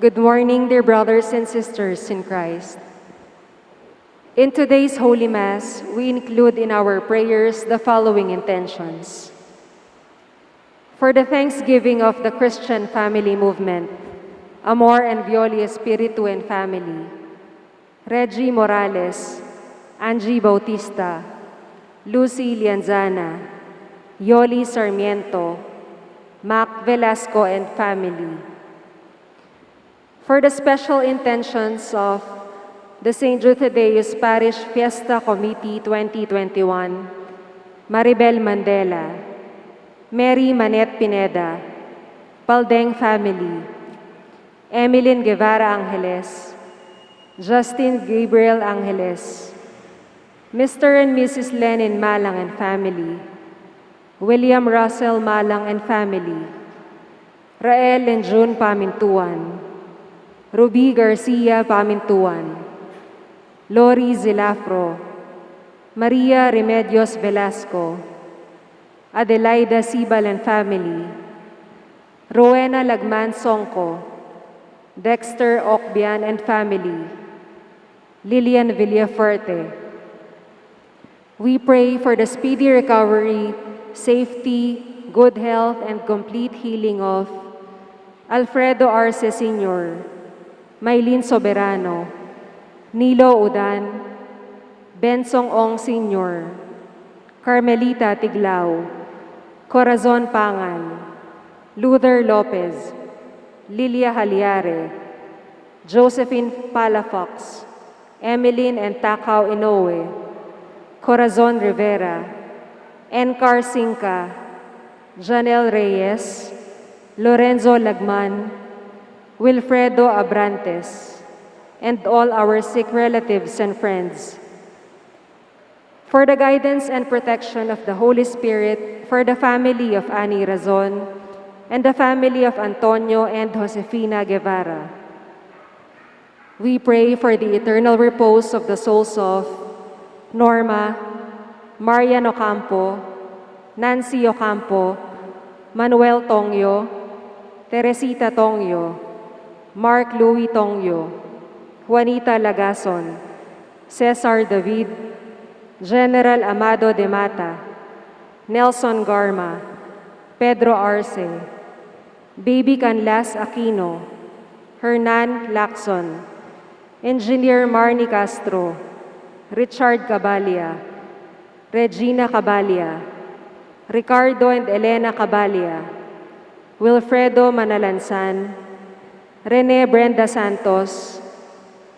Good morning, dear brothers and sisters in Christ. In today's Holy Mass, we include in our prayers the following intentions. For the thanksgiving of the Christian family movement, Amor and Violi Espiritu and family, Reggie Morales, Angie Bautista, Lucy Lianzana, Yoli Sarmiento, Mac Velasco and family. For the special intentions of the St. Jude Thaddeus Parish Fiesta Committee 2021, Maribel Mandela, Mary Manet Pineda, Paldeng family, Emilyn Guevara Angeles, Justin Gabriel Angeles, Mr. and Mrs. Lenin Malang and family, William Russell Malang and family, Rael and June Pamintuan, Ruby Garcia Pamintuan, Lori Zilafro, Maria Remedios Velasco, Adelaida Sibal and family, Rowena Lagman Songko, Dexter Okbian and family, Lilian Villafuerte. We pray for the speedy recovery, safety, good health, and complete healing of Alfredo Arce Sr., Maylin Soberano, Nilo Udan, Bensong Ong Sr., Carmelita Tiglao, Corazon Pangan, Luther Lopez, Lilia Haliare, Josephine Palafox, Emeline and Takao Inoue, Corazon Rivera, Encar Sinca, Janelle Reyes, Lorenzo Lagman, Wilfredo Abrantes, and all our sick relatives and friends. For the guidance and protection of the Holy Spirit, for the family of Annie Razon, and the family of Antonio and Josefina Guevara. We pray for the eternal repose of the souls of Norma, Marian Ocampo, Nancy Ocampo, Manuel Tongyo, Teresita Tongyo, Mark Louis Tongyo, Juanita Lagason, Cesar David, General Amado de Mata, Nelson Garma, Pedro Arce, Baby Canlas Aquino, Hernan Lacson, Engineer Marnie Castro, Richard Cabalia, Regina Cabalia, Ricardo and Elena Cabalia, Wilfredo Manalansan, Rene Brenda Santos,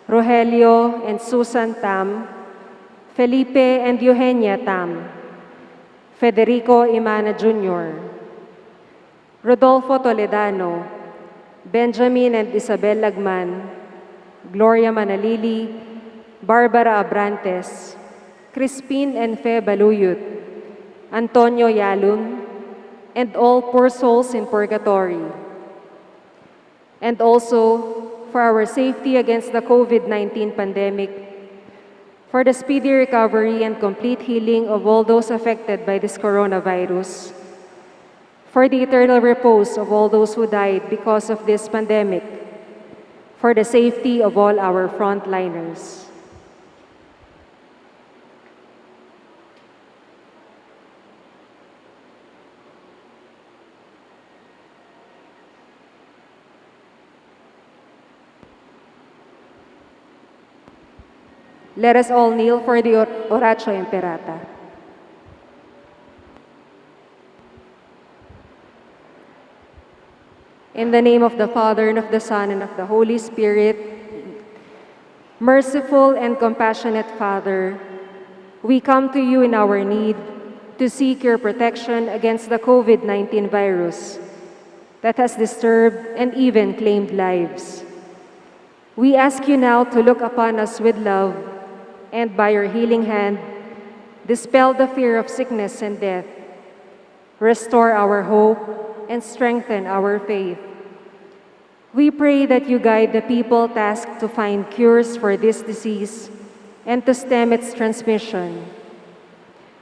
Rogelio and Susan Tam, Felipe and Eugenia Tam, Federico Imana Jr., Rodolfo Toledano, Benjamin and Isabel Lagman, Gloria Manalili, Barbara Abrantes, Crispin and Fe Baluyut, Antonio Yalun, and all poor souls in purgatory. And also for our safety against the COVID-19 pandemic, for the speedy recovery and complete healing of all those affected by this coronavirus, for the eternal repose of all those who died because of this pandemic, for the safety of all our frontliners. Let us all kneel for the Oratio Imperata. In the name of the Father, and of the Son, and of the Holy Spirit, merciful and compassionate Father, we come to you in our need to seek your protection against the COVID-19 virus that has disturbed and even claimed lives. We ask you now to look upon us with love and by your healing hand, dispel the fear of sickness and death, restore our hope, and strengthen our faith. We pray that you guide the people tasked to find cures for this disease and to stem its transmission.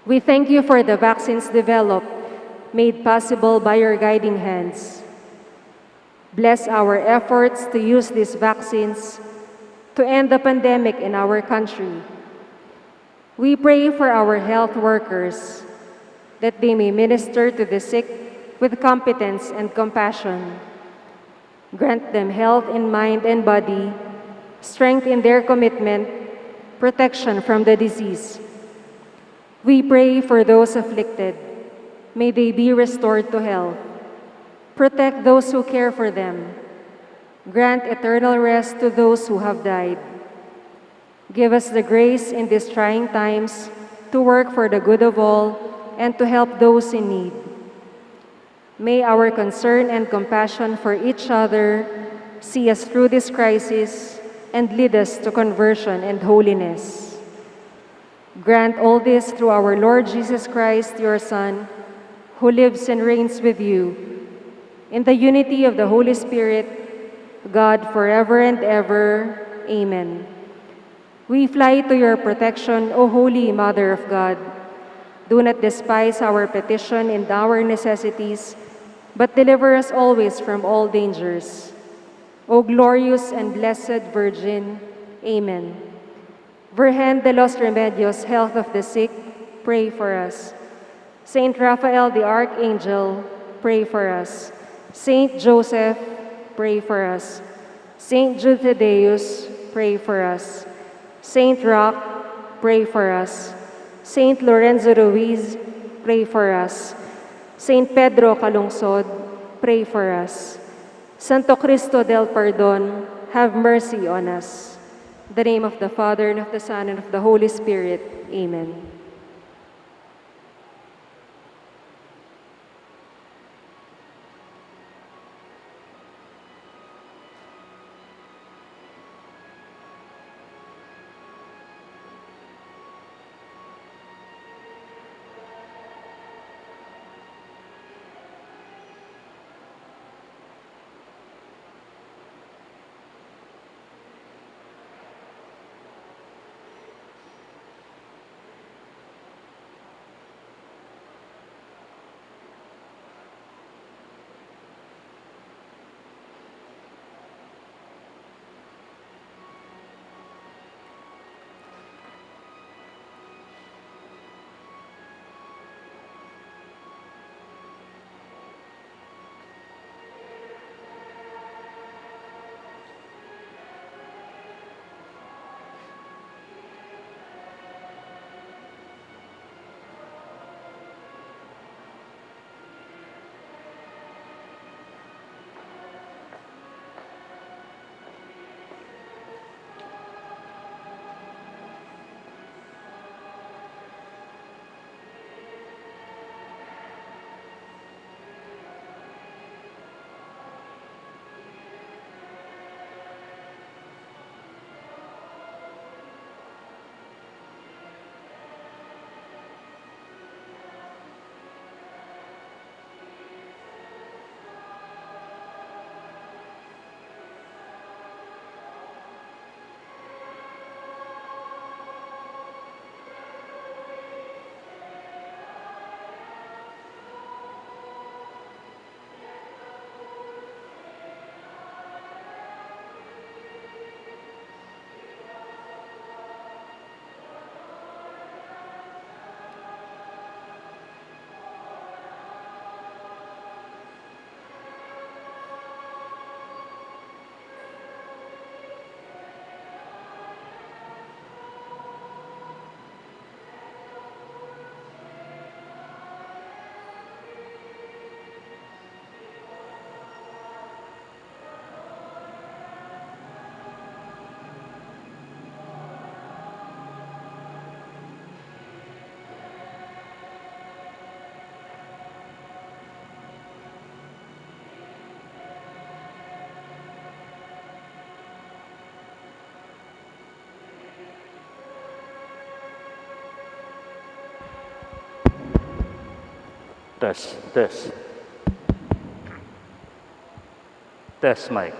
We thank you for the vaccines developed, made possible by your guiding hands. Bless our efforts to use these vaccines to end the pandemic in our country. We pray for our health workers that they may minister to the sick with competence and compassion. Grant them health in mind and body, strength in their commitment, protection from the disease. We pray for those afflicted. May they be restored to health. Protect those who care for them. Grant eternal rest to those who have died. Give us the grace in these trying times to work for the good of all and to help those in need. May our concern and compassion for each other see us through this crisis and lead us to conversion and holiness. Grant all this through our Lord Jesus Christ, your Son, who lives and reigns with you, in the unity of the Holy Spirit, God forever and ever. Amen. We fly to your protection, O Holy Mother of God. Do not despise our petition and our necessities, but deliver us always from all dangers. O glorious and blessed Virgin. Amen. Virgen de los Remedios, health of the sick, pray for us. Saint Raphael the Archangel, pray for us. Saint Joseph, pray for us. Saint Jude Thaddeus, pray for us. Saint Roch, pray for us. Saint Lorenzo Ruiz, pray for us. Saint Pedro Calungsod, pray for us. Santo Cristo del Pardon, have mercy on us. In the name of the Father, and of the Son, and of the Holy Spirit. Amen. Test, test. Test mic.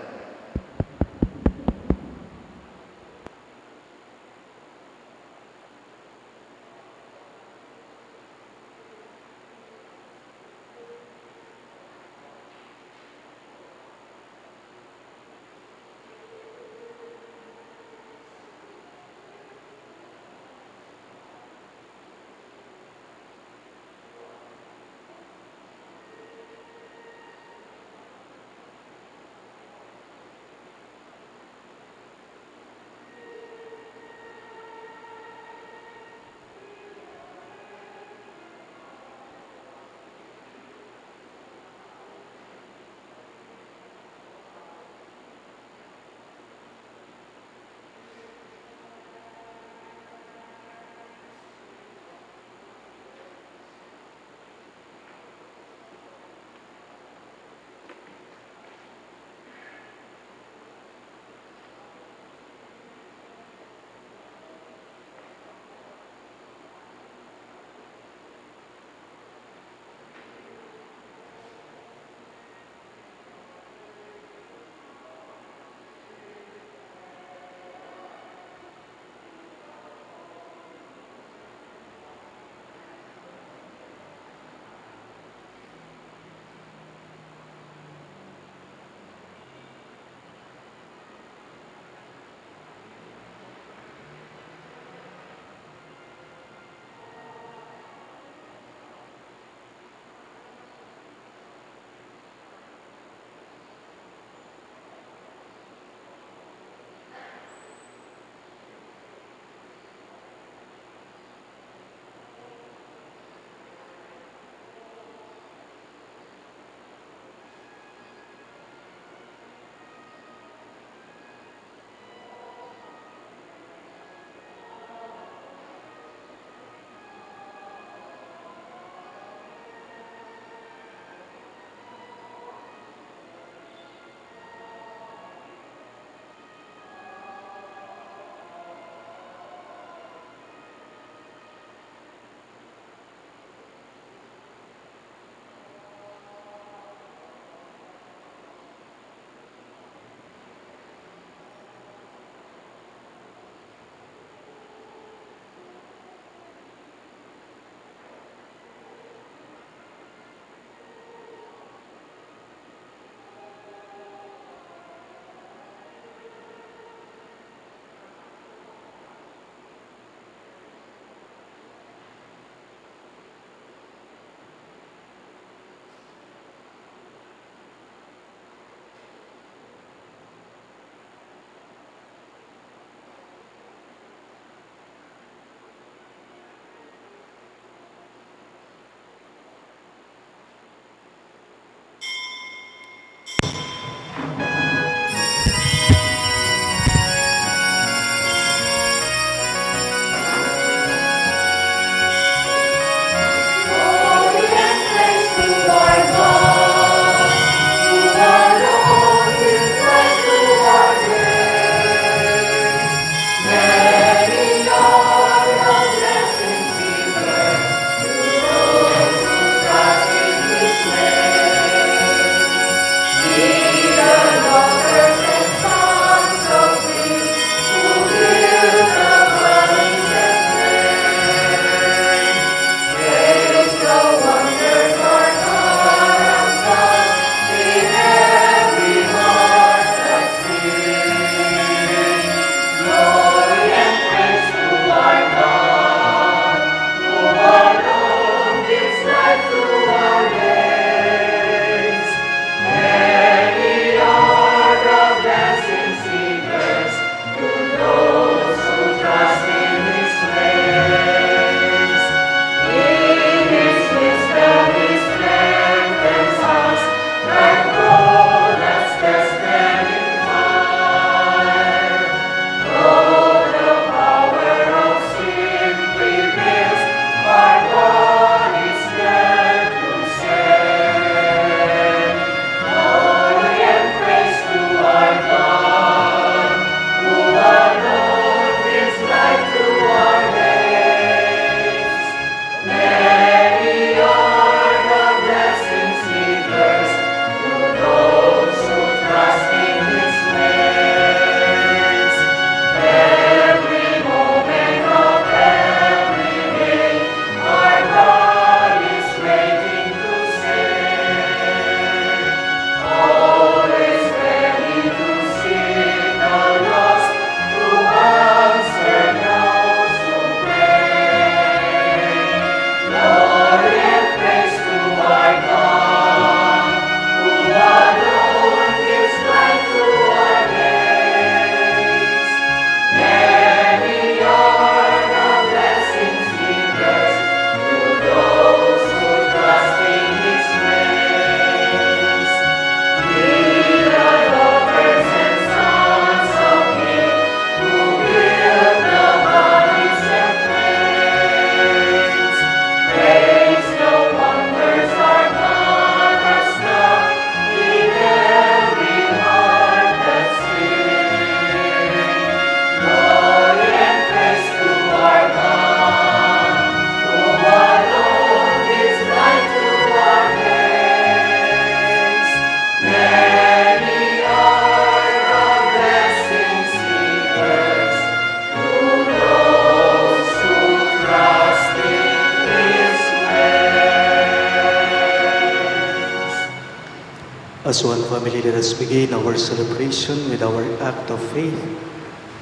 As one family, let us begin our celebration with our act of faith.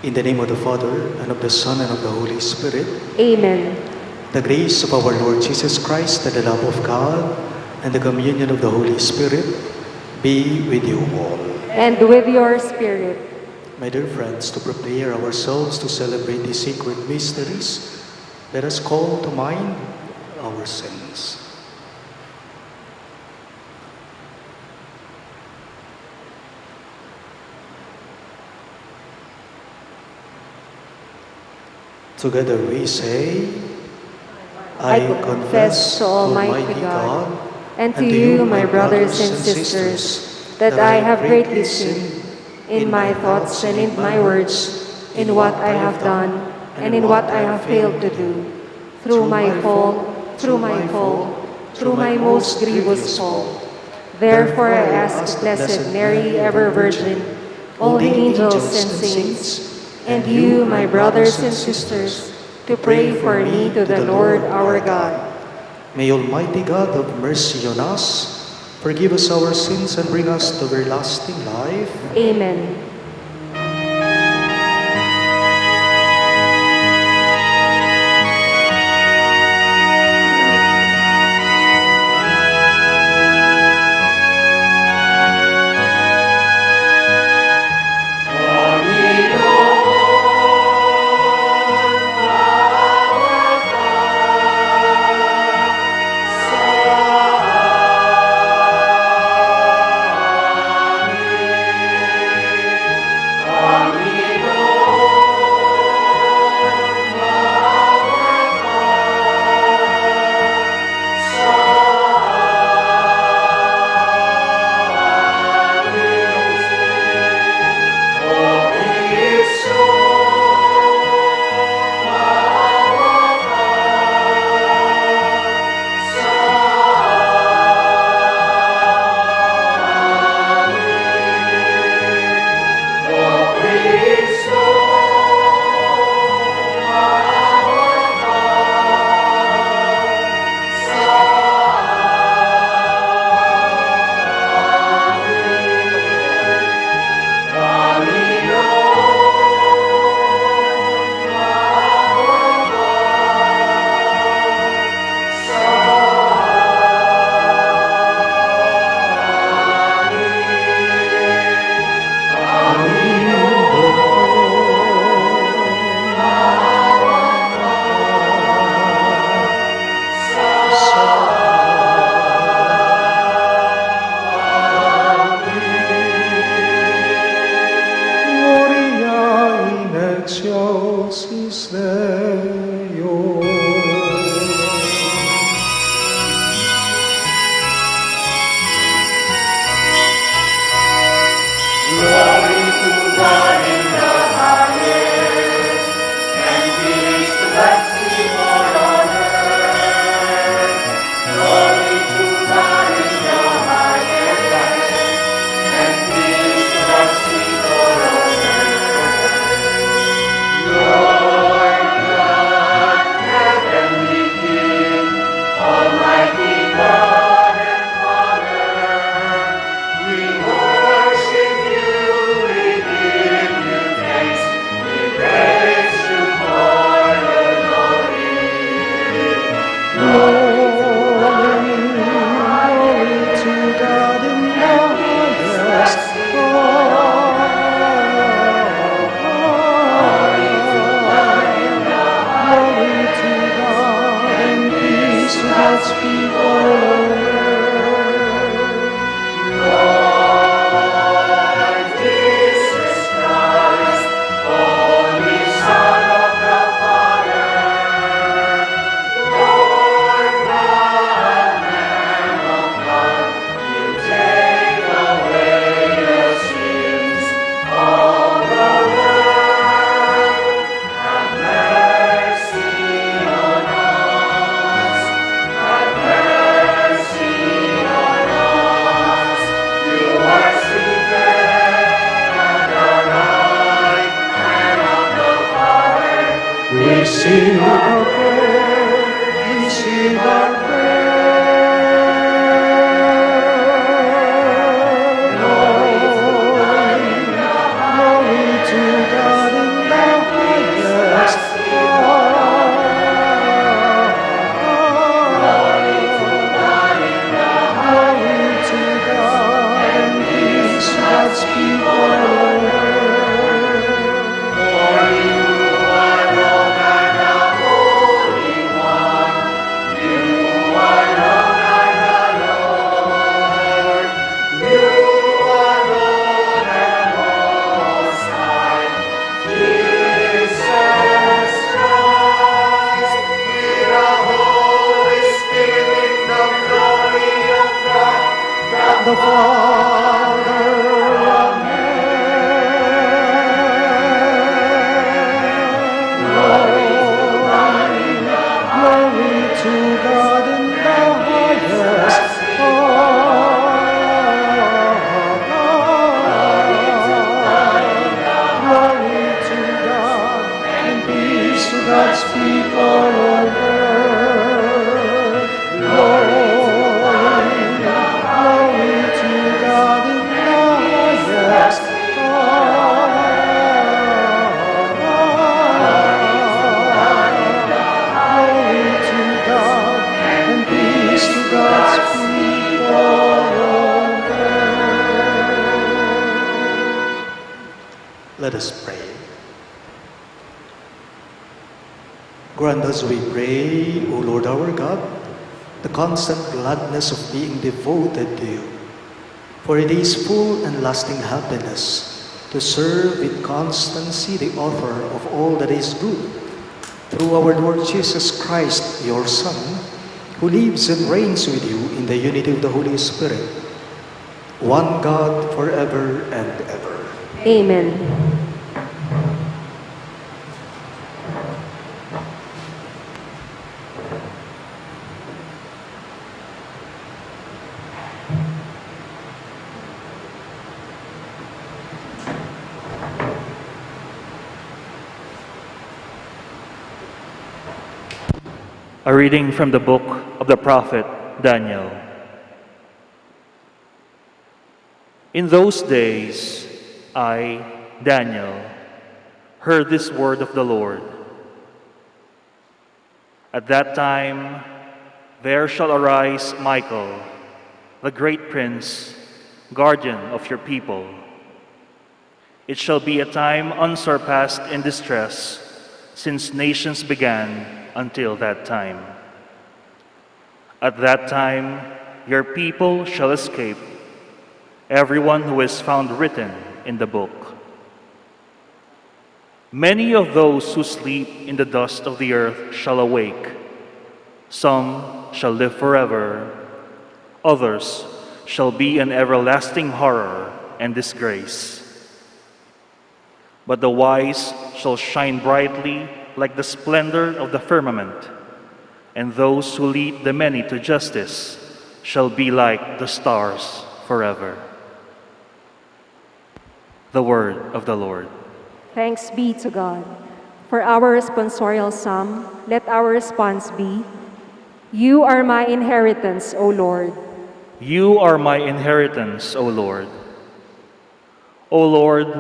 In the name of the Father, and of the Son, and of the Holy Spirit. Amen. The grace of our Lord Jesus Christ, and the love of God, and the communion of the Holy Spirit be with you all. And with your spirit. My dear friends, to prepare ourselves to celebrate these sacred mysteries, let us call to mind our sins. Together we say, I confess to Almighty God and to you, my brothers and sisters, that I have greatly sinned in my thoughts and in my words, in what I have done and in what I have failed to do, through my fault, through my most grievous fault. Therefore I ask Blessed Mary, ever Virgin, all the angels and saints, and you, my brothers and sisters, to pray for me to the Lord our God. May Almighty God have mercy on us, forgive us our sins, and bring us to everlasting life. Amen. We worship you, we give the Father. Glory to God in the highest. Glory to God and peace to God's people on earth. Glory to God in the highest. Glory to God and peace to God's people on earth. Let us pray. Grant us, we pray, O Lord our God, the constant gladness of being devoted to you. For it is full and lasting happiness to serve with constancy the author of all that is good, through our Lord Jesus Christ, your Son, who lives and reigns with you in the unity of the Holy Spirit, one God forever and ever. Amen. A reading from the book of the prophet Daniel. In those days, I, Daniel, heard this word of the Lord. At that time, there shall arise Michael, the great prince, guardian of your people. It shall be a time unsurpassed in distress, since nations began until that time. At that time, your people shall escape, everyone who is found written in the book. Many of those who sleep in the dust of the earth shall awake. Some shall live forever, others shall be an everlasting horror and disgrace. But the wise shall shine brightly like the splendor of the firmament, and those who lead the many to justice shall be like the stars forever. The word of the Lord. Thanks be to God. For our responsorial psalm, let our response be, You are my inheritance, O Lord. You are my inheritance, O Lord. O Lord,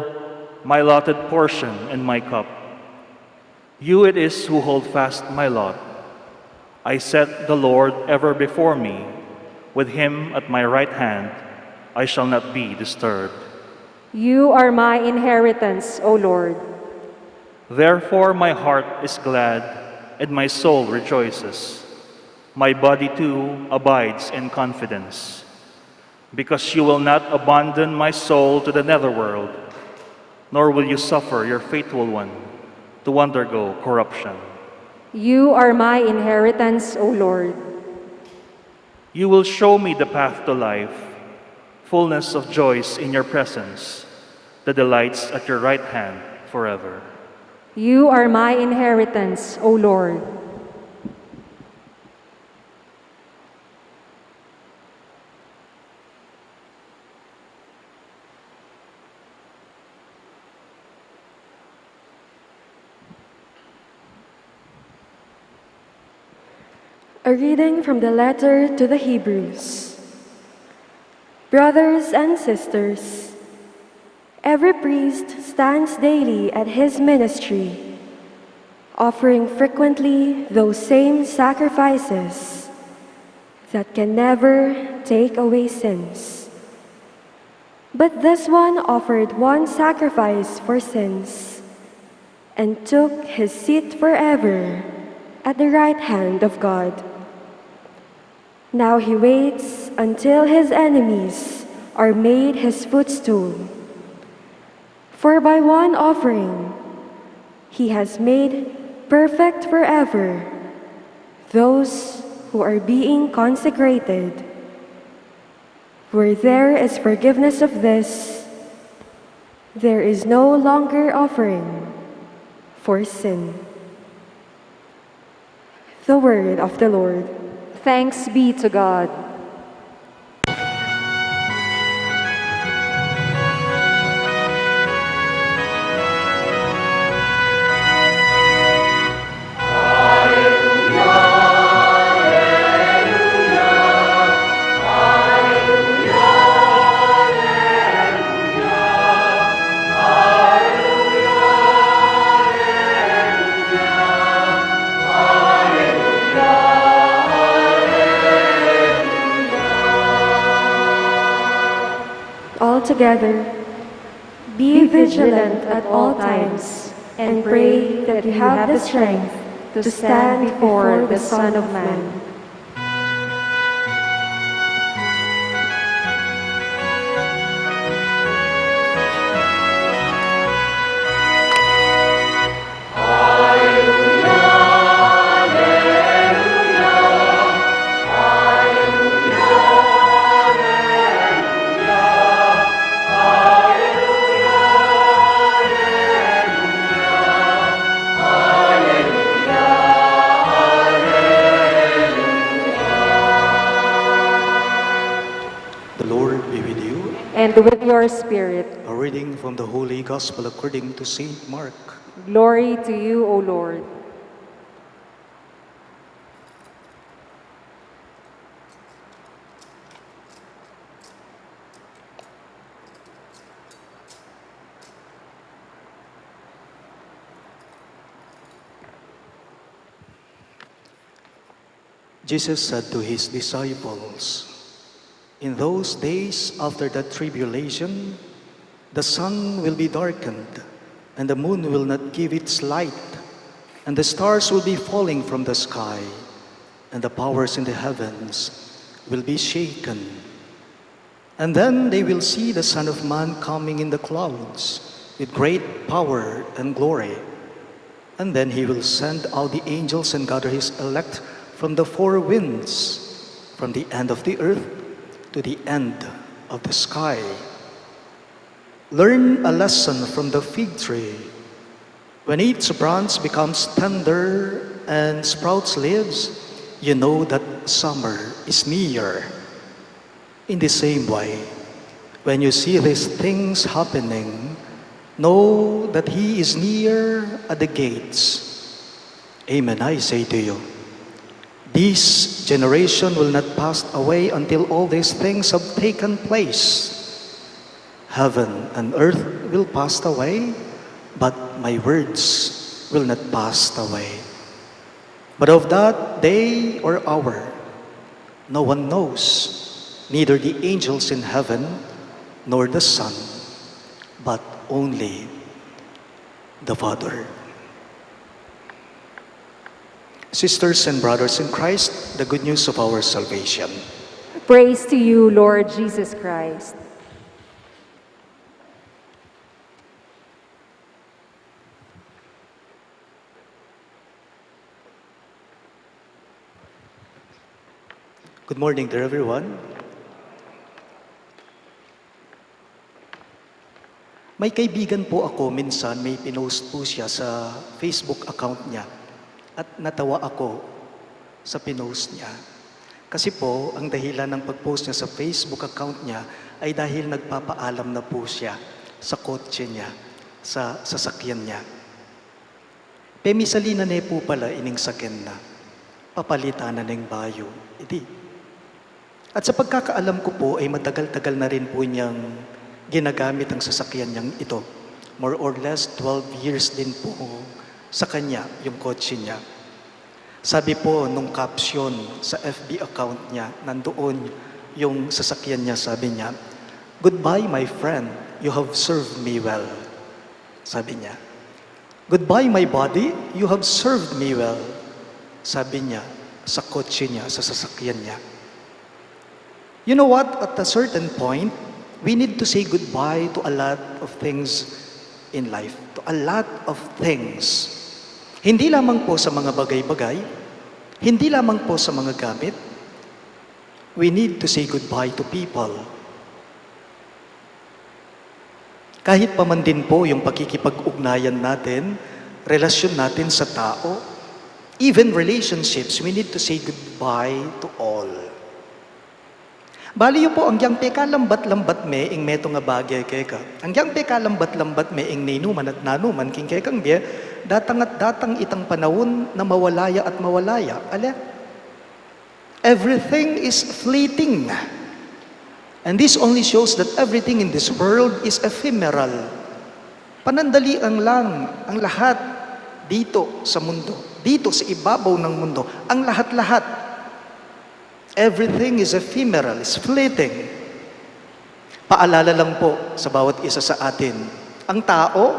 my allotted portion and my cup. You it is who hold fast my lot. I set the Lord ever before me. With him at my right hand, I shall not be disturbed. You are my inheritance, O Lord. Therefore my heart is glad, and my soul rejoices. My body too abides in confidence, because you will not abandon my soul to the netherworld, nor will you suffer your faithful one to undergo corruption. You are my inheritance, O Lord. You will show me the path to life, fullness of joys in your presence, the delights at your right hand forever. You are my inheritance, O Lord. A reading from the letter to the Hebrews. Brothers and sisters, every priest stands daily at his ministry, offering frequently those same sacrifices that can never take away sins. But this one offered one sacrifice for sins and took his seat forever at the right hand of God. Now he waits until his enemies are made his footstool. For by one offering he has made perfect forever those who are being consecrated. Where there is forgiveness of this, there is no longer offering for sin. The word of the Lord. Thanks be to God. Together, be vigilant at all times, and pray that you have the strength to stand before the Son of Man. And with your spirit. A reading from the Holy Gospel according to Saint Mark. Glory to you, O Lord. Jesus said to his disciples, "In those days after the tribulation, the sun will be darkened, and the moon will not give its light, and the stars will be falling from the sky, and the powers in the heavens will be shaken. And then they will see the Son of Man coming in the clouds with great power and glory. And then he will send out the angels and gather his elect from the four winds, from the end of the earth to the end of the sky. Learn a lesson from the fig tree. When its branch becomes tender and sprouts leaves, you know that summer is near. In the same way, when you see these things happening, know that he is near at the gates. Amen, I say to you, this generation will not pass away until all these things have taken place. Heaven and earth will pass away, but my words will not pass away. But of that day or hour, no one knows, neither the angels in heaven nor the Son, but only the Father." Sisters and brothers in Christ, the good news of our salvation. Praise to you, Lord Jesus Christ. Good morning to everyone. May kaibigan po ako minsan, may pinost po siya sa Facebook account niya. At natawa ako sa pinost niya. Kasi po, ang dahilan ng pag-post niya sa Facebook account niya ay dahil nagpapaalam na po siya sa kotse niya, sa sasakyan niya. Pemisalina na po pala ining sakyan na, papalitan na ng bayo. Iti. At sa pagkakaalam ko po ay matagal-tagal na rin po niyang ginagamit ang sasakyan niyang ito. More or less 12 years din po sa kanya, yung kotse niya. Sabi po nung caption sa FB account niya, nandoon yung sasakyan niya, sabi niya, "Goodbye my friend, you have served me well." Sabi niya. "Goodbye my body, you have served me well." Sabi niya sa kotse niya, sa sasakyan niya. You know what? At a certain point, we need to say goodbye to a lot of things in life. To a lot of things. Hindi lamang po sa mga bagay-bagay, hindi lamang po sa mga gamit. We need to say goodbye to people. Kahit pa man din po yung pakikipag-ugnayan natin, relasyon natin sa tao, even relationships, we need to say goodbye to all. Bali yun po, ang yang peka lambat-lambat me, ing meto nga bagay keka. Ang yang peka lambat-lambat me, ing ninuman at nanuman, king kekang biya, datang at datang itang panahon na mawalaya at mawalaya. Ala? Everything is fleeting. And this only shows that everything in this world is ephemeral. Panandalian lang ang lahat dito sa mundo, dito sa ibabaw ng mundo, ang lahat-lahat. Everything is ephemeral, is fleeting. Paalala lang po sa bawat isa sa atin, ang tao,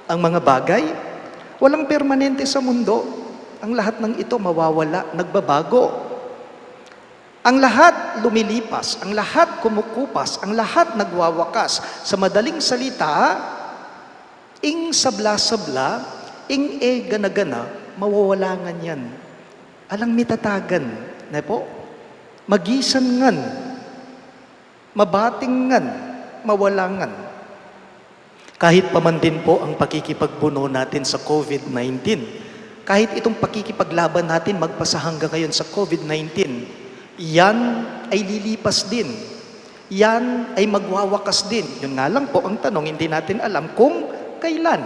ang mga bagay, walang permanente sa mundo. Ang lahat ng ito mawawala, nagbabago. Ang lahat lumilipas, ang lahat kumukupas, ang lahat nagwawakas. Sa madaling salita, ing sabla-sabla, ing gana-gana, mawawalangan yan. Alang mitatagan, na po, magisan ngan, mabating ngan, mawalangan. Kahit pa man din po ang pakikipagpuno natin sa COVID-19, kahit itong pakikipaglaban natin magpasa hanggang ngayon sa COVID-19, yan ay lilipas din. Yan ay magwawakas din. Yun nga lang po ang tanong, hindi natin alam kung kailan.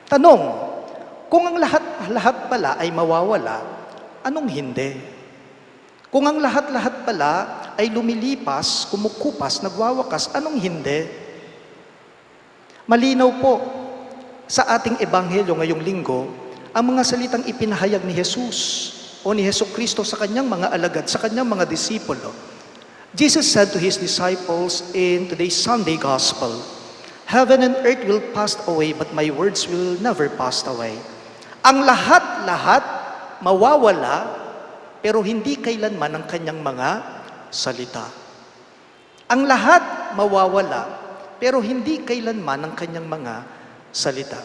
Tanong, kung ang lahat-lahat pala ay mawawala, anong hindi? Kung ang lahat-lahat pala ay lumilipas, kumukupas, nagwawakas, anong hindi? Malinaw po sa ating ebanghelyo ngayong linggo, ang mga salitang ipinahayag ni Jesus o ni Jesucristo sa kanyang mga alagad, sa kanyang mga disipulo. Jesus said to His disciples in today's Sunday Gospel, "Heaven and earth will pass away, but my words will never pass away." Ang lahat-lahat mawawala, pero hindi kailanman ang kanyang mga salita. Ang lahat mawawala, pero hindi kailanman ang kanyang mga salita.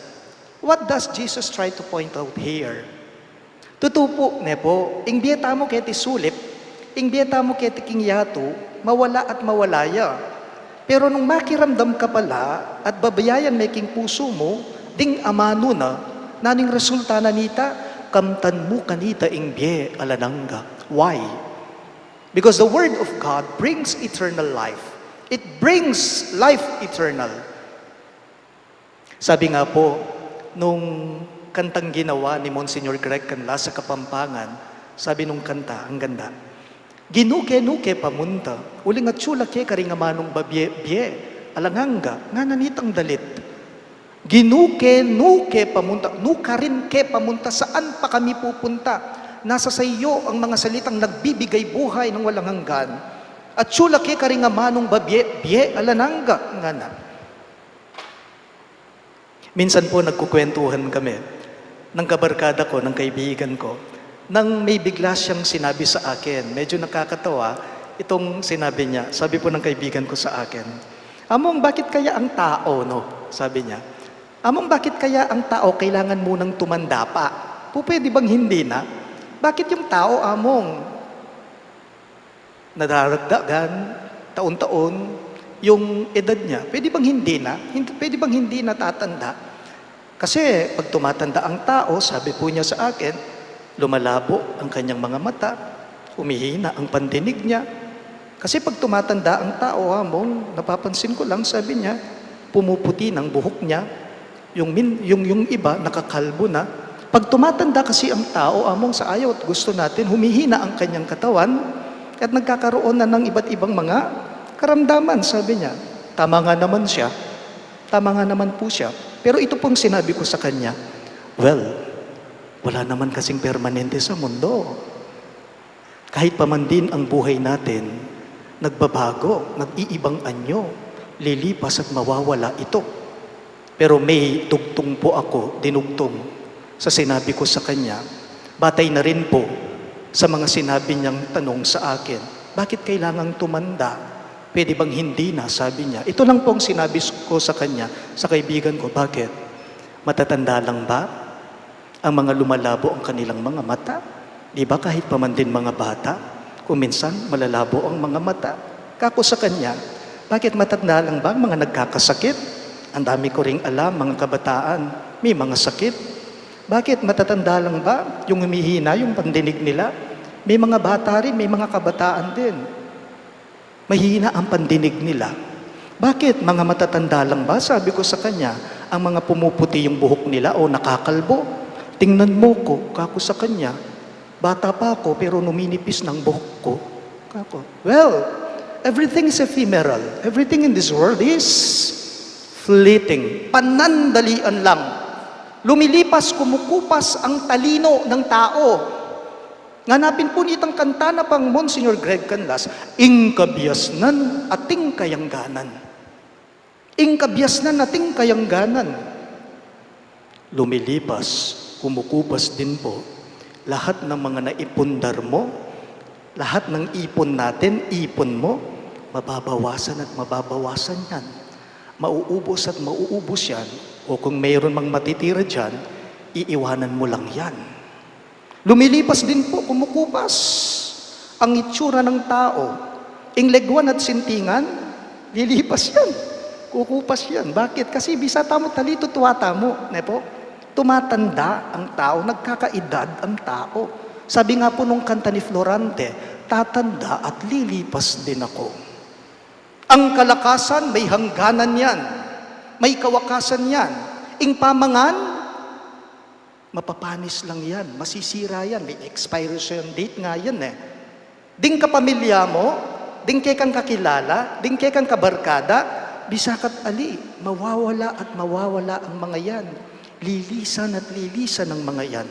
What does Jesus try to point out here? Tutupo, nepo, ing biyeta mo keti sulip, ing biyeta mo keti kingyatu, mawala at mawalaya. Pero nung makiramdam ka pala at babayayan may king puso mo, ding amano na, naning resulta na nita, kamtan mo kanita ing biye alananga. Why? Because the Word of God brings eternal life. It brings life eternal. Sabi nga po, nung kantang ginawa ni Monsignor Greg Canla sa Kapampangan, sabi nung kanta, ang ganda, ginuke-nuke pamunta, uling at tsula ke karingamanong babye-bye, alanganga, nga nanitang dalit. Ginuke-nuke pamunta, nukarin ke pamunta, saan pa kami pupunta? Nasa sa iyo ang mga salitang nagbibigay buhay ng walang hanggan. At tsula ke karingamanong babye-bye, alananga, nga na. Minsan po nagkukwentuhan kami ng kabarkada ko, ng kaibigan ko, nang may bigla siyang sinabi sa akin. Medyo nakakatawa itong sinabi niya. Sabi po ng kaibigan ko sa akin, "Among, bakit kaya ang tao, no?" Sabi niya, "Among, bakit kaya ang tao kailangan munang tumanda pa? Pwede bang hindi na? Bakit yung tao, among, nadaragdagan, taon-taon, yung edad niya, pwede bang hindi na? Pwede bang hindi na tatanda?" Kasi pag tumatanda ang tao, sabi po niya sa akin, lumalabo ang kanyang mga mata, humihina ang pandinig niya. Kasi pag tumatanda ang tao, among, napapansin ko lang, sabi niya, pumuputi ng buhok niya, yung iba nakakalbo na. Pag tumatanda kasi ang tao, among, sa ayaw at gusto natin, humihina ang kanyang katawan at nagkakaroon na ng iba't ibang mga karamdaman, sabi niya. Tama nga naman siya. Tama nga naman po siya. Pero ito pong sinabi ko sa kanya, well, wala naman kasing permanente sa mundo. Kahit pa man din ang buhay natin, nagbabago, nag-iibang anyo, lilipas at mawawala ito. Pero may tugtong po ako, dinugtong sa sinabi ko sa kanya, batay na rin po sa mga sinabi niyang tanong sa akin, bakit kailangang tumanda? Pwede bang hindi na, sabi niya. Ito lang pong sinabi ko sa kanya, sa kaibigan ko, bakit? Matatanda lang ba ang mga lumalabo ang kanilang mga mata? Di ba kahit pa man din mga bata, kung minsan malalabo ang mga mata? Kako sa kanya, Bakit matanda lang ba ang mga nagkakasakit? Ang dami ko ring alam, mga kabataan, may mga sakit. Bakit matatanda lang ba yung humihina, yung pandinig nila? May mga bata rin, may mga kabataan din. Mahina ang pandinig nila. Bakit mga matatanda lang ba? Sabi ko sa kanya, ang mga pumuputi yung buhok nila o nakakalbo. Tingnan mo ko, kako sa kanya. Bata pa ako pero numinipis ng buhok ko. Kako. Well, everything is ephemeral. Everything in this world is fleeting. Panandalian lang. Lumilipas, kumukupas ang talino ng tao. Nganapin po nitang kanta na pang Monsignor Greg Canlas, ing kabiasnan ating kayangganan. Ing kabiasnan ating kayangganan. Lumilipas, kumukupas din po lahat ng mga naipundar mo, lahat ng ipon natin, ipon mo, mababawasan at mababawasan yan. Mauubos at mauubos yan. O kung mayroon mang matitira dyan, iiwanan mo lang yan. Lumilipas din po, kumukupas ang itsura ng tao. Inglegwan at sintingan, lilipas yan. Kukupas yan. Bakit? Kasi bisa tamo talito tuwata mo. Nepo? Tumatanda ang tao, nagkakaedad ang tao. Sabi nga po nung kanta ni Florante, tatanda at lilipas din ako. Ang kalakasan, may hangganan yan. May kawakasan yan. Ing pamangan, mapapanis lang yan. Masisira yan. May expiration date nga yan eh. Ding kapamilya mo, ding kay kang kakilala, ding kay kang kabarkada, bisakat ali, mawawala at mawawala ang mga yan. Lilisan at lilisan ang mga yan.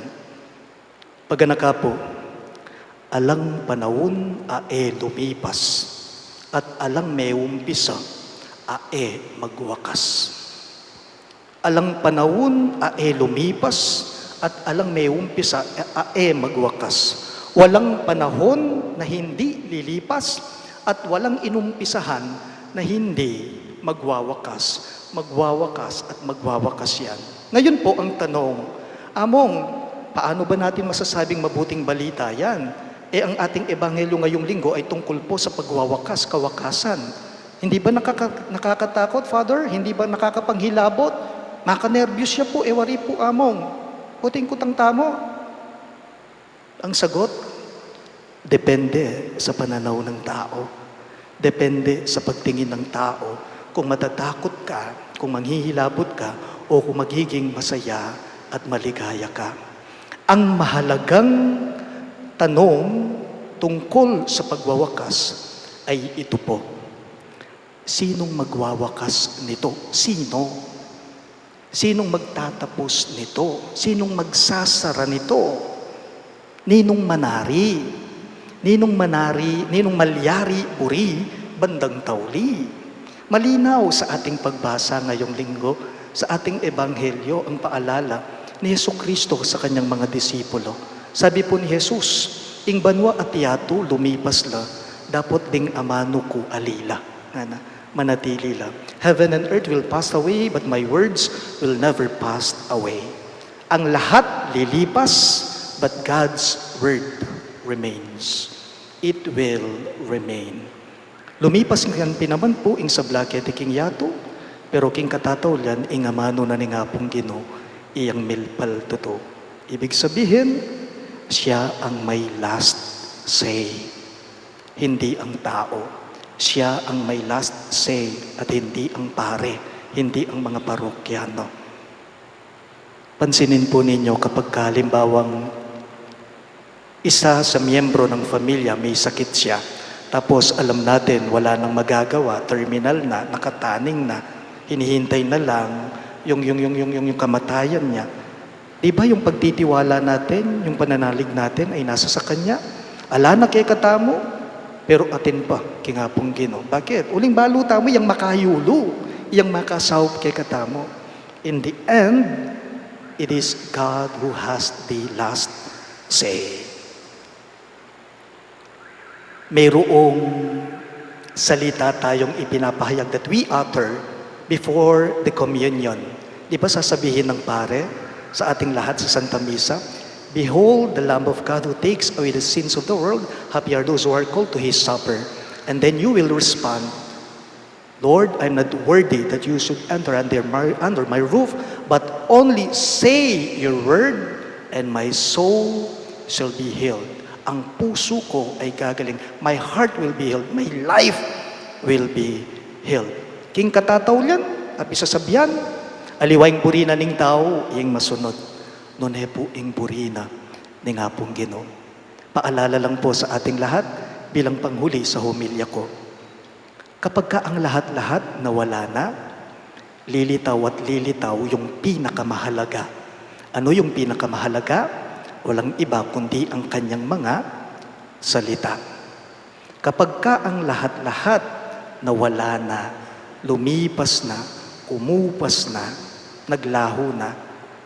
Paganaka po, alang panahon ae lumipas at alang may umpisa ae magwakas. Alang panahon ae lumipas at alang may umpisa ae magwakas. Walang panahon na hindi lilipas at walang inumpisahan na hindi magwawakas. Magwawakas at magwawakas yan. Ngayon po ang tanong, Among, paano ba natin masasabing mabuting balita yan? Ang ating ebanghelyo ngayong linggo ay tungkol po sa pagwawakas, kawakasan. Hindi ba nakakatakot, Father? Hindi ba nakakapanghilabot? Makanervyos siya po, ewari po, Among. Puting kutang tamo. Ang sagot, depende sa pananaw ng tao. Depende sa pagtingin ng tao. Kung matatakot ka, kung manghihilabot ka, o kung magiging masaya at maligaya ka. Ang mahalagang tanong tungkol sa pagwawakas ay ito po. Sinong magwawakas nito? Sino? Sinong magtatapos nito? Sinong magsasara nito? Ninong manari? Ninong manari, ninong malyari, uri, bandang tauli. Malinaw sa ating pagbasa ngayong linggo, sa ating ebanghelyo, ang paalala ni Jesucristo sa kanyang mga disipulo. Sabi po ni Jesus, ing banwa at yato lumipas la, dapat ding amano ko alila. Manatili lang. Heaven and earth will pass away, but my words will never pass away. Ang lahat lilipas, but God's word remains. It will remain. Lumipas nga pinaman po ing sa blakete king yato, pero king katatawlan ing amano na ni nga pong Ginoo iyang milpal toto. Ibig sabihin, siya ang may last say, hindi ang tao. Siya ang may last say at hindi ang pare, hindi ang mga parokyano. Pansinin po ninyo kapag kalimbawang isa sa miyembro ng pamilya may sakit siya, tapos alam natin wala nang magagawa, terminal na, nakataning na, hinihintay na lang yung kamatayan niya. Di ba yung pagtitiwala natin, yung pananalig natin ay nasa sa Kanya? Ala na kay katamo, pero atin pa, kingapong Ginoo. Bakit? Uling baluta mo, yung makayulo, yung makasawp kay katamo. In the end, it is God who has the last say. Mayroong salita tayong ipinapahayag that we utter before the communion. Di ba sasabihin ng pare sa ating lahat sa Santa Misa, Behold the Lamb of God who takes away the sins of the world. Happy are those who are called to His supper. And then you will respond, Lord, I'm not worthy that you should enter under my roof, but only say your word, and my soul shall be healed. Ang puso ko ay gagaling. My heart will be healed. My life will be healed. King katataw yan, api sasabyan, aliwaing burina ning tao, iyang masunod. Nun po ing burina ning hapong Ginoo. Paalala lang po sa ating lahat bilang panghuli sa homilya ko. Kapag ka ang lahat-lahat nawala na, lilitaw at lilitaw yung pinakamahalaga. Ano yung pinakamahalaga? Walang iba kundi ang kanyang mga salita. Kapag ka ang lahat-lahat nawala na, lumipas na, kumupas na, naglaho na,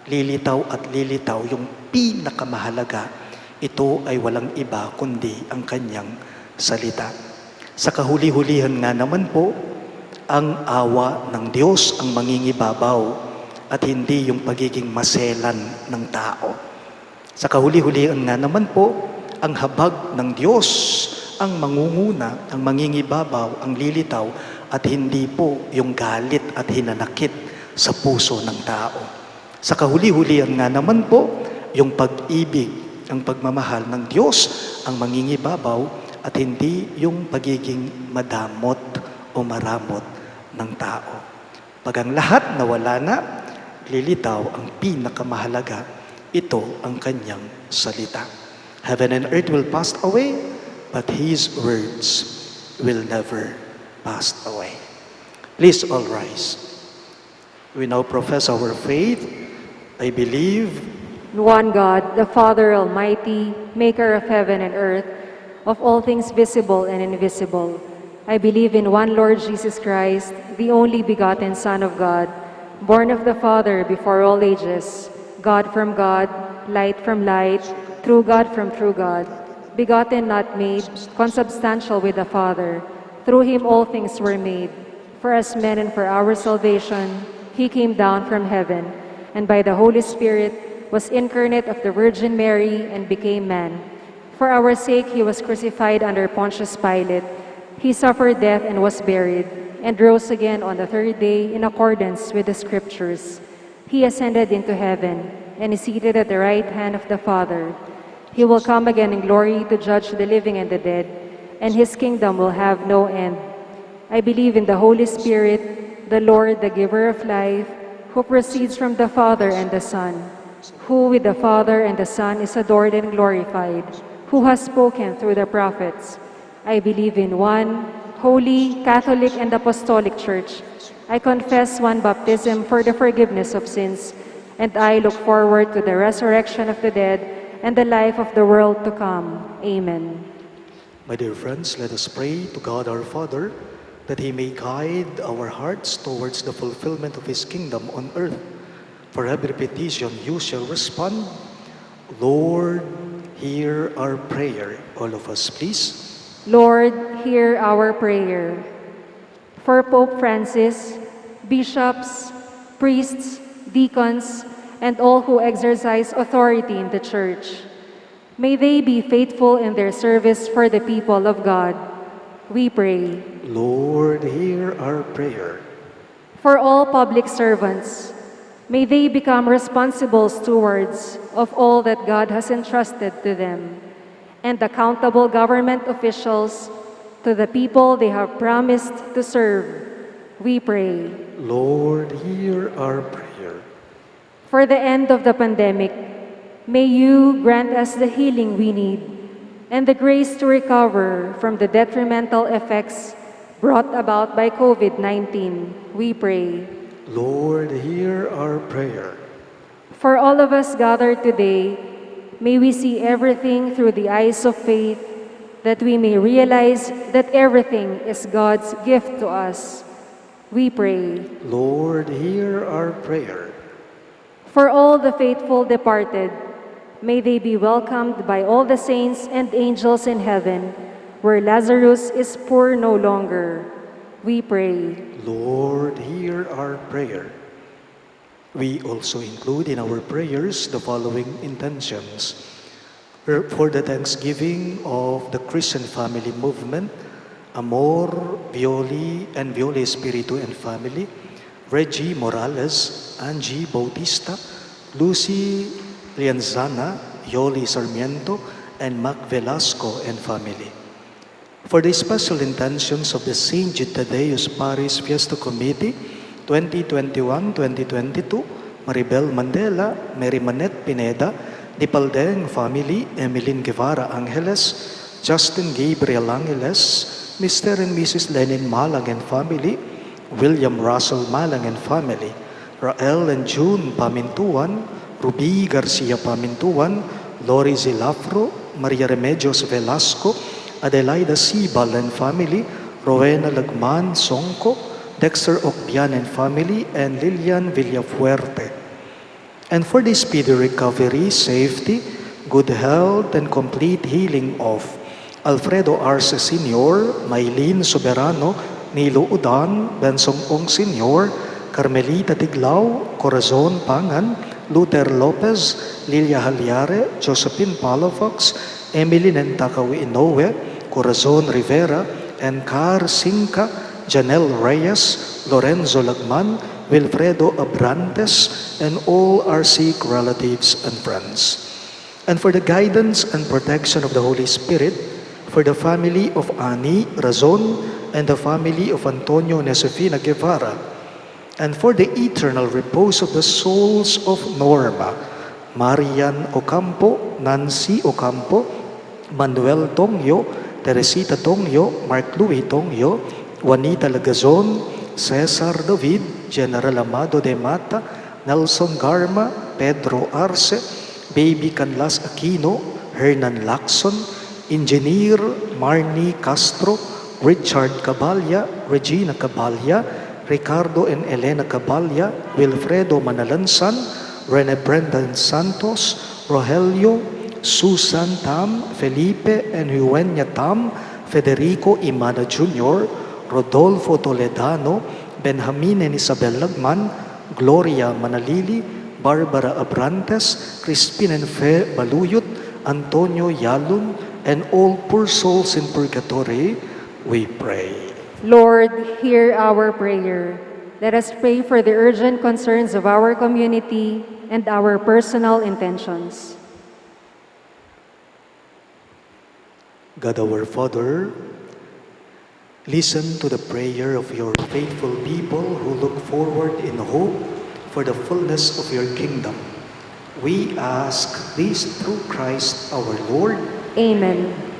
lilitaw at lilitaw yung pinakamahalaga. Ito ay walang iba kundi ang kanyang salita. Sa kahuli-hulihan nga naman po, ang awa ng Diyos ang mangingibabaw at hindi yung pagiging maselan ng tao. Sa kahuli-hulihan nga naman po, ang habag ng Diyos ang mangunguna, ang mangingibabaw, ang lilitaw, at hindi po yung galit at hinanakit sa puso ng tao. Sa kahuli-hulihan nga naman po, yung pag-ibig, ang pagmamahal ng Diyos ang mangingibabaw at hindi yung pagiging madamot o maramot ng tao. Pag ang lahat nawala na, lilitaw ang pinakamahalaga. Ito ang kanyang salita. Heaven and earth will pass away, but His words will never pass away. Please all rise. We now profess our faith. I believe in one God, the Father Almighty, maker of heaven and earth, of all things visible and invisible. I believe in one Lord Jesus Christ, the only begotten Son of God, born of the Father before all ages, God from God, light from light, true God from true God, begotten not made, consubstantial with the Father. Through Him all things were made. For us men and for our salvation, He came down from heaven, and by the Holy Spirit was incarnate of the Virgin Mary and became man. For our sake He was crucified under Pontius Pilate. He suffered death and was buried, and rose again on the third day in accordance with the Scriptures. He ascended into heaven, and is seated at the right hand of the Father. He will come again in glory to judge the living and the dead, and His kingdom will have no end. I believe in the Holy Spirit, the Lord, the giver of life, who proceeds from the Father and the Son, who with the Father and the Son is adored and glorified, who has spoken through the prophets. I believe in one holy, Catholic, and Apostolic Church. I confess one baptism for the forgiveness of sins, and I look forward to the resurrection of the dead and the life of the world to come. Amen. My dear friends, let us pray to God our Father that He may guide our hearts towards the fulfillment of His kingdom on earth. For every petition you shall respond. Lord, hear our prayer. All of us, please. Lord, hear our prayer. For Pope Francis, bishops, priests, deacons, and all who exercise authority in the Church, may they be faithful in their service for the people of God. We pray. Lord, hear our prayer. For all public servants, may they become responsible stewards of all that God has entrusted to them, and accountable government officials to the people they have promised to serve. We pray. Lord, hear our prayer. For the end of the pandemic, may you grant us the healing we need and the grace to recover from the detrimental effects brought about by COVID-19. We pray. Lord, hear our prayer. For all of us gathered today, may we see everything through the eyes of faith, that we may realize that everything is God's gift to us. We pray. Lord, hear our prayer. For all the faithful departed, may they be welcomed by all the saints and angels in heaven, where Lazarus is poor no longer. We pray. Lord, hear our prayer. We also include in our prayers the following intentions. For the thanksgiving of the Christian family movement, Amor, Violi, and Violi Espiritu and family, Reggie Morales, Angie Bautista, Lucy Lianzana, Yoli Sarmiento, and Mac Velasco and family. For the special intentions of the St. Jude Thaddeus Parish Fiesta Committee 2021-2022, Maribel Mandela, Mary Manette Pineda, Dipaldeng family, Emeline Guevara Angeles, Justin Gabriel Angeles, Mr. and Mrs. Lenin Malang and family, William Russell Malang and family, Rael and June Pamintuan, Ruby Garcia Pamintuan, Lori Zilafro, Maria Remedios Velasco, Adelaida Sibal and family, Rowena Lagman Songko, Dexter Ocbian and family, and Lilian Villafuerte. And for the speedy recovery, safety, good health, and complete healing of Alfredo Arce Sr., Maylene Soberano, Nilo Udan, Bensong Ong Sr., Carmelita Tiglao, Corazon Pangan, Luther Lopez, Lilia Haliare, Josephine Palafox, Emily Nentakawi Inoue, Corazon Rivera, and Car Sinca, Janelle Reyes, Lorenzo Lagman, Wilfredo Abrantes, and all our sick relatives and friends. And for the guidance and protection of the Holy Spirit, for the family of Ani Razon and the family of Antonio and Josefina Guevara, and for the eternal repose of the souls of Norma, Marian Ocampo, Nancy Ocampo, Manuel Tongyo, Teresita Tongyo, Mark Louis Tongyo, Juanita Lagazon, Cesar David, General Amado de Mata, Nelson Garma, Pedro Arce, Baby Canlas Aquino, Hernan Lacson, Engineer Marnie Castro, Richard Caballa, Regina Caballa, Ricardo and Elena Caballa, Wilfredo Manalansan, Rene Brendan Santos, Rogelio, Susan Tam, Felipe and Eugenia Tam, Federico Imana Jr., Rodolfo Toledano, Benjamin and Isabel Lagman, Gloria Manalili, Barbara Abrantes, Crispin and Fe Baluyot, Antonio Yalun, and all poor souls in purgatory, we pray. Lord, hear our prayer. Let us pray for the urgent concerns of our community and our personal intentions. God our Father, listen to the prayer of your faithful people who look forward in hope for the fullness of your kingdom. We ask this through Christ our Lord. Amen.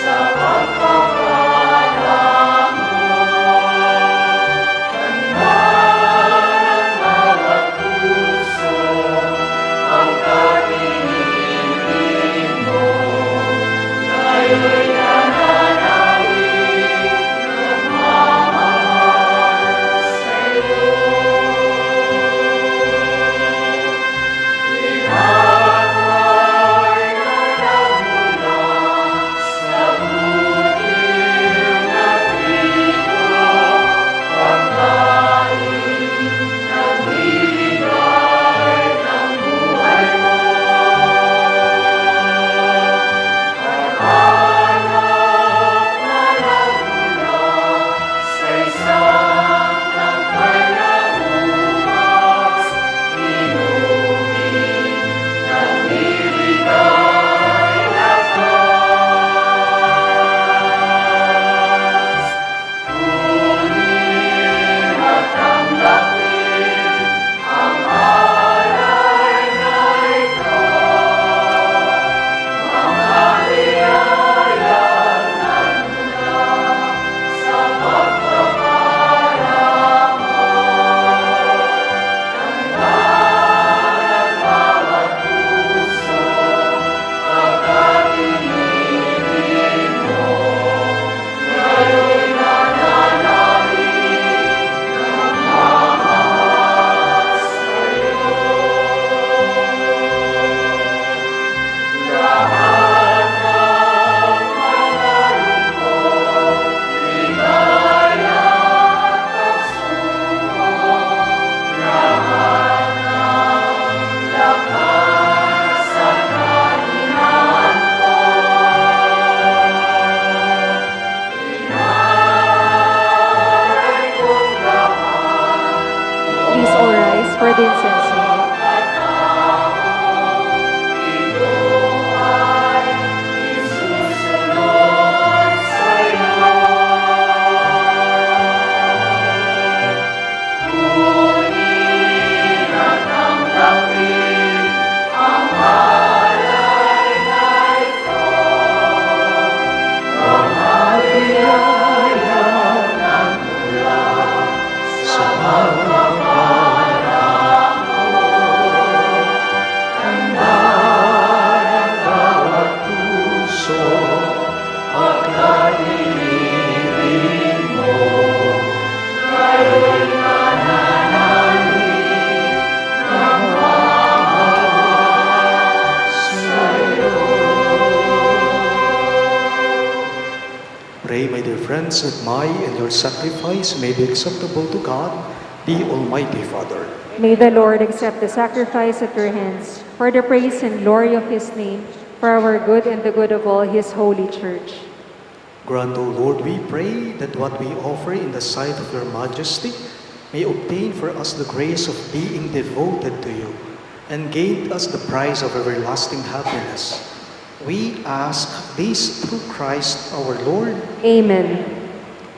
Sa hands at my and your sacrifice may be acceptable to God, the Almighty Father. May the Lord accept the sacrifice at your hands for the praise and glory of his name, for our good and the good of all his holy church. Grant, O Lord, we pray, that what we offer in the sight of your majesty may obtain for us the grace of being devoted to you and gain us the prize of everlasting happiness. We ask this through Christ our Lord. Amen.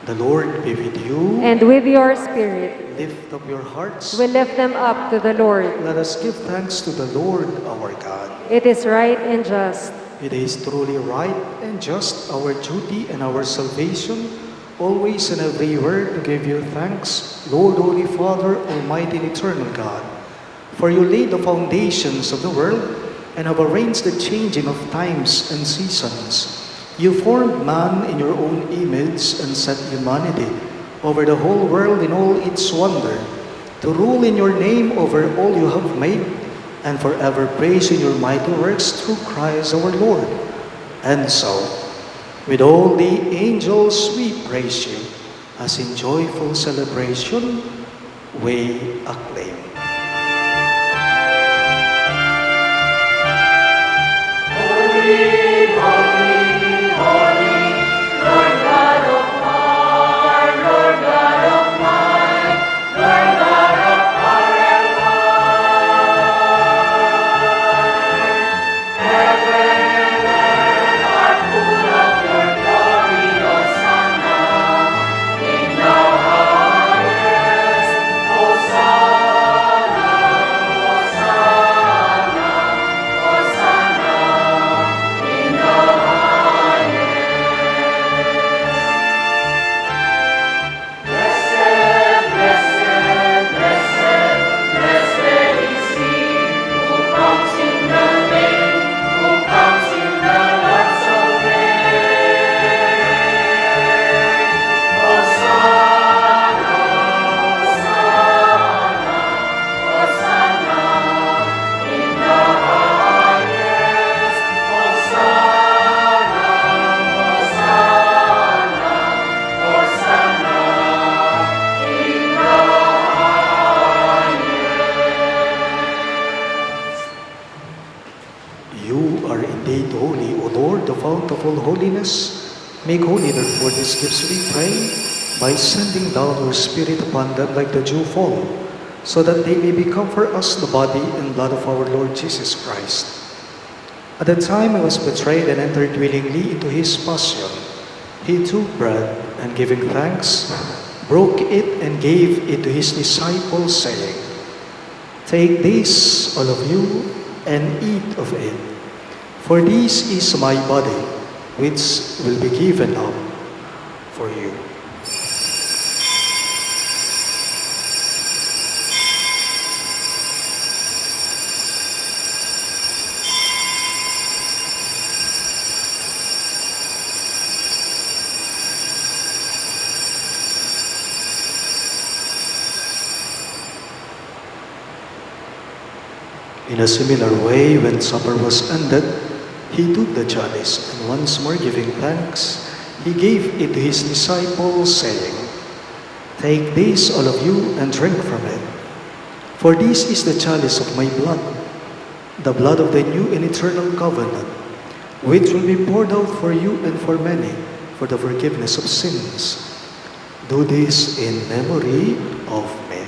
The Lord be with you. And with your spirit, Lift up your hearts. we lift them up to the Lord. Let us give thanks to the Lord our God. It is right and just. It is truly right and just, our duty and our salvation, always and everywhere to give you thanks, Lord, Holy Father, Almighty and Eternal God. For you laid the foundations of the world and have arranged the changing of times and seasons. You formed man in your own image and set humanity over the whole world in all its wonder, to rule in your name over all you have made, and forever praise in your mighty works through Christ our Lord. And so, with all the angels we praise you, as in joyful celebration we acclaim. Make holy therefore these gifts, we pray, by sending down your Spirit upon them like the dew fall, so that they may become for us the body and blood of our Lord Jesus Christ. At the time he was betrayed and entered willingly into his passion, he took bread and giving thanks, broke it and gave it to his disciples, saying, "Take this, all of you, and eat of it, for this is my body, which will be given up for you." In a similar way, when supper was ended, he took the chalice, and once more giving thanks, he gave it to his disciples, saying, "Take this, all of you, and drink from it. For this is the chalice of my blood, the blood of the new and eternal covenant, which will be poured out for you and for many for the forgiveness of sins. Do this in memory of me."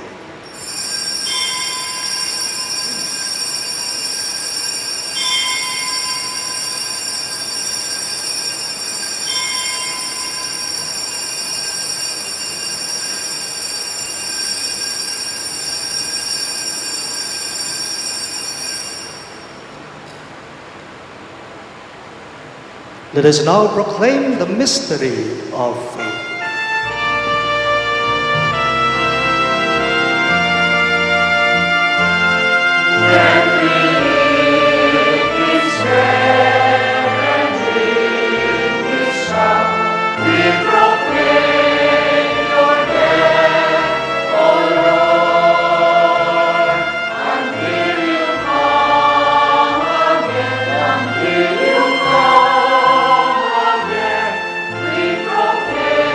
Let us now proclaim the mystery of faith. Proclaim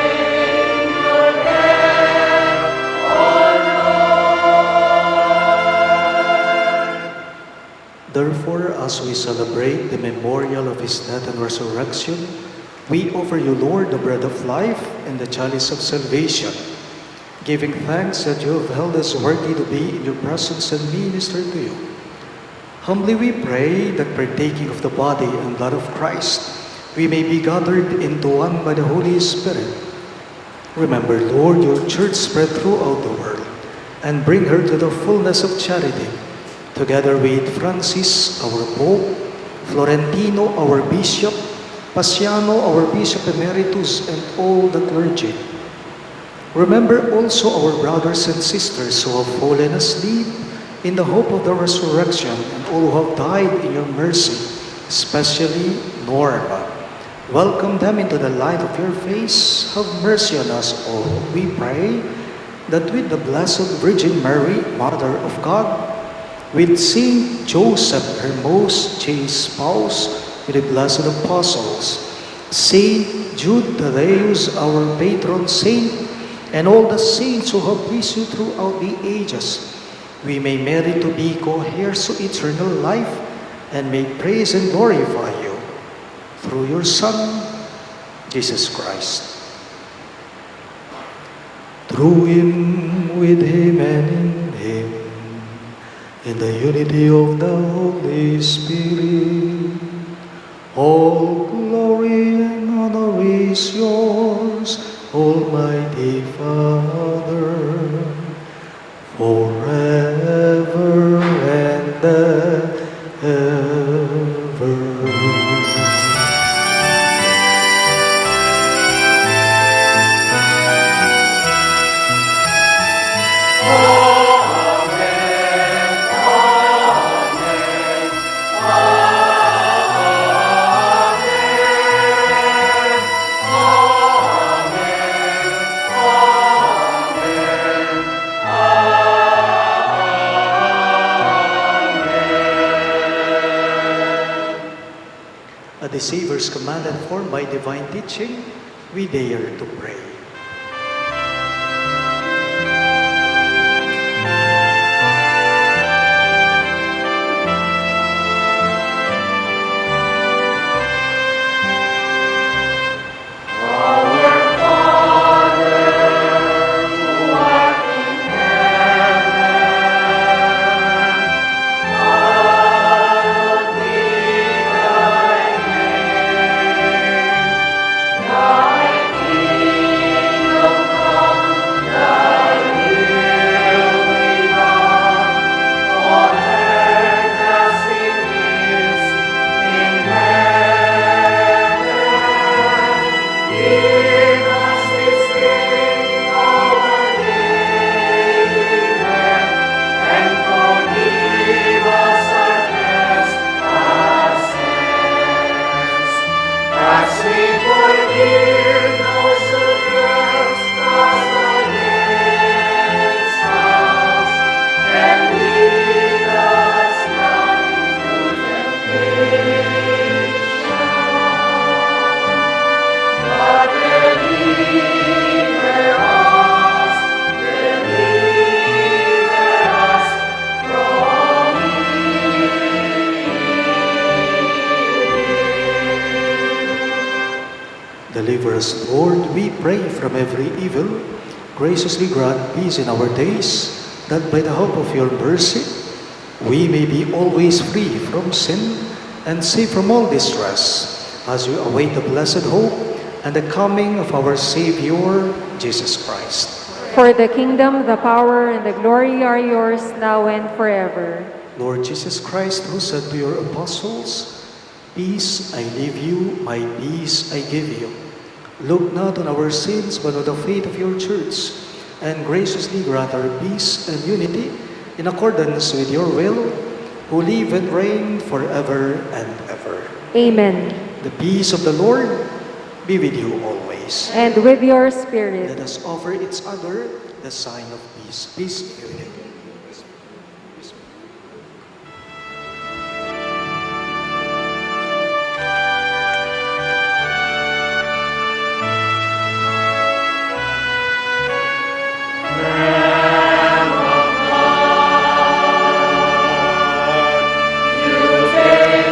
as we celebrate the memorial of his death and resurrection, we offer you, Lord, the bread of life and the chalice of salvation, giving thanks that you have held us worthy to be in your presence and minister to you. Humbly we pray that partaking of the body and blood of Christ, we may be gathered into one by the Holy Spirit. Remember, Lord, your church spread throughout the world, and bring her to the fullness of charity, together with Francis, our Pope, Florentino, our Bishop, Paciano, our Bishop Emeritus, and all the clergy. Remember also our brothers and sisters who have fallen asleep in the hope of the resurrection, and all who have died in your mercy, especially Norma. Welcome them into the light of your face. Have mercy on us all, we pray, that with the Blessed Virgin Mary, Mother of God, with Saint Joseph, her most chaste spouse, with the blessed apostles, Saint Jude, Thaddeus, our patron saint, and all the saints who have pleased you throughout the ages, we may merit to be co-heirs to eternal life, and may praise and glorify you through your Son, Jesus Christ. Through him, with him, and in him, in the unity of the Holy Spirit, all glory and honor is yours, Almighty Father, forever and ever. At the Savior's command and formed by divine teaching, we dare to pray. Deliver us, Lord, we pray, from every evil. Graciously grant peace in our days, that by the hope of your mercy, we may be always free from sin and safe from all distress, as we await the blessed hope and the coming of our Savior, Jesus Christ. For the kingdom, the power, and the glory are yours now and forever. Lord Jesus Christ, who said to your apostles, "Peace I leave you, my peace I give you," look not on our sins, but on the faith of your church, and graciously grant our peace and unity in accordance with your will, who live and reign forever and ever. Amen. The peace of the Lord be with you always. And with your spirit. Let us offer each other the sign of peace. Peace be with you. Take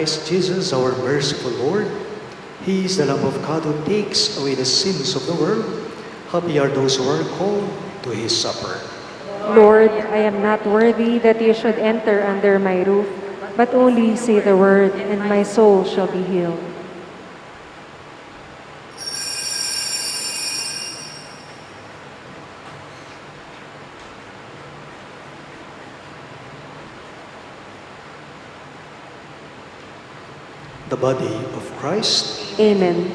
Christ Jesus, our merciful Lord. He is the Lamb of God who takes away the sins of the world. Happy are those who are called to His supper. Lord, I am not worthy that you should enter under my roof, but only say the word, and my soul shall be healed. The body of Christ. Amen.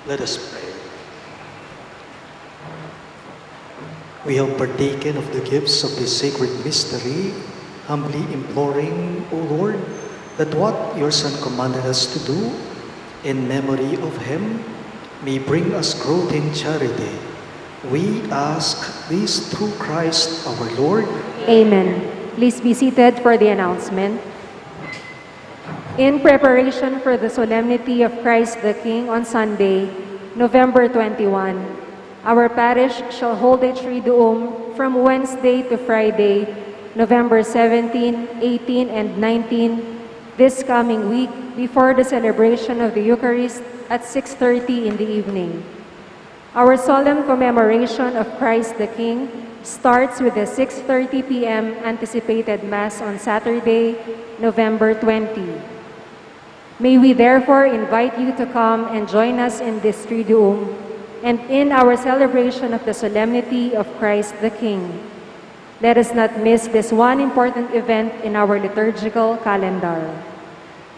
Let us pray. We have partaken of the gifts of this sacred mystery, humbly imploring, O Lord, that what your Son commanded us to do in memory of him may bring us growth in charity. We ask this through Christ our Lord. Amen. Please be seated for the announcement. In preparation for the solemnity of Christ the King on Sunday, November 21, our parish shall hold a Triduum from Wednesday to Friday, November 17, 18, and 19, this coming week before the celebration of the Eucharist at 6:30 in the evening. Our solemn commemoration of Christ the King starts with the 6:30 p.m. anticipated Mass on Saturday, November 20. May we therefore invite you to come and join us in this Triduum and in our celebration of the solemnity of Christ the King. Let us not miss this one important event in our liturgical calendar.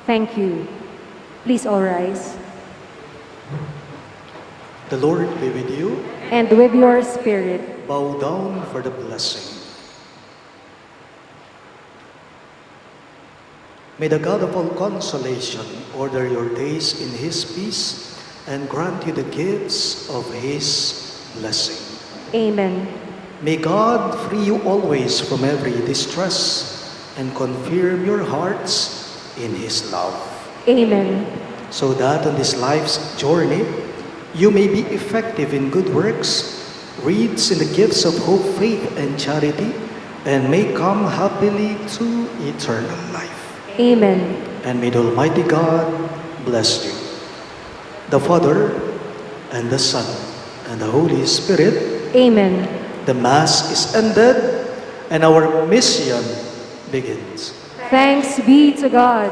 Thank you. Please all rise. The Lord be with you. And with your spirit. Bow down for the blessing. May the God of all consolation order your days in his peace and grant you the gifts of his blessing. Amen. May God free you always from every distress and confirm your hearts in his love. Amen. So that on this life's journey, you may be effective in good works, rich in the gifts of hope, faith, and charity, and may come happily to eternal life. Amen. And may the Almighty God bless you, the Father, and the Son, and the Holy Spirit. Amen. The Mass is ended, and our mission begins. Thanks be to God.